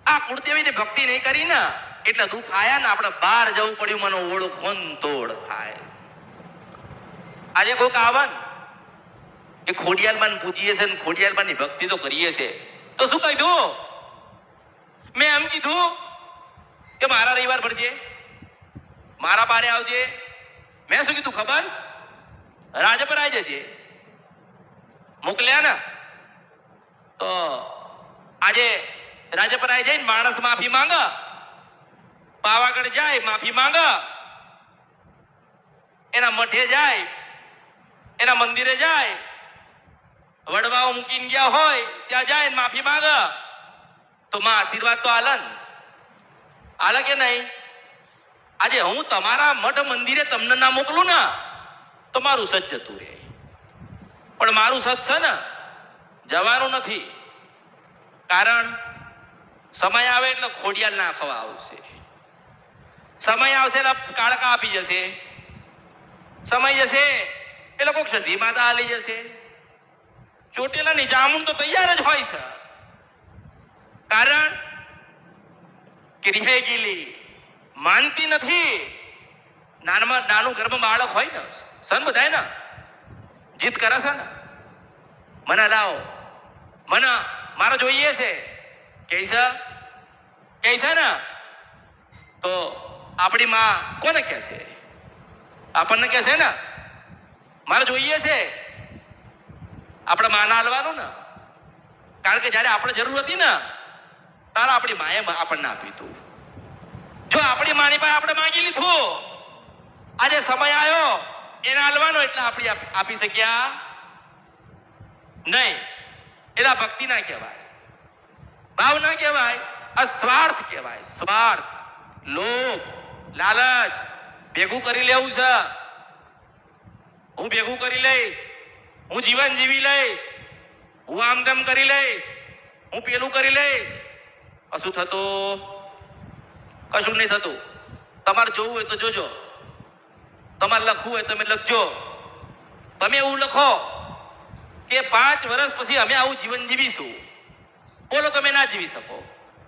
આ કુળદેવીની ભક્તિ નહીં કરી ને એટલે દુઃખ આયા ને આપણે બહાર જવું પડ્યું, મને ઓળખો ને તોડ થાય. આજે કોઈક આવન કે ખોડિયાલમાં પૂજીએ છે ને ખોડિયાલમાંની ભક્તિ તો કરીએ છે, તો શું કીધું? મેં એમ કીધું કે મારા રવિવાર ભરજે, મારા બારે આવજે. મેં શું કીધું ખબર? રાજપર આવી જજે. મોકલ્યા ને તો આજે રાજપર આવી જાય, માણસ માફી માંગ, પાવાગઢ જાય માફી માંગ, એના મઠે જાય, એના મંદિરે જાય, વડવાઓ મૂકીને ગયા હોય ત્યાં જાય માફી માંગ, તો માં આશીર્વાદ તો આલન આલે કે નહીં? આજે હું તમારા મઠ મંદિરે તમને ના મોકલું ને તો મારું સત જતું રહે, પણ મારું સત છે ને જવાનું નથી. કારણ સમય આવે એટલે ખોડિયાલ નાખવા આવશે, સમય આવશે એટલે કાળકા આપી જશે, સમય જશે એટલે કોક સધી માતા આલી જશે. ચોટેલાની જામુન તો તૈયાર જ હોય છે, કારણ કે રીહે ગીલી માનતી નથી. નાનું ઘરમાં બાળક હોય ને સન બધાય ને જીત કરે છે ને, મને લાવો, મને મારે જોઈએ છે કે છે ને, તો આપણી માં કોને કહેશે? આપણને કહેશે ને મારે જોઈએ છે. આપણે માના હાલવાનું ને, કારણ કે જયારે આપણે જરૂર હતી ને તારે આપણી માએ આપણને આપી તું. જો આપણી માની પાસે આપણે માંગી લીધું, આજે સમય આવ્યો એને હાલવાનો એટલે આપણે આપી શક્યા નહીં. એના ભક્તિ ના કહેવાય, ભાવ ના કહેવાય, આ સ્વાર્થ કહેવાય. સ્વાર્થ, લોભ, લાલચ. ભેગું કરી લેવું છે, હું ભેગું કરી લઈશ, હું જીવન જીવી લઈશ, હું આમ તેમ કરી લઈશ, હું પેલું કરી લઈશ. કશું થતું? કશું નહીં થતું. તમારે જોવું હોય તો જોજો, તમારે લખવું હોય તમે લખજો. તમે એવું લખો કે 5 વર્ષ પછી અમે આવું જીવન જીવીશું. બોલો, તમે ના જીવી શકો.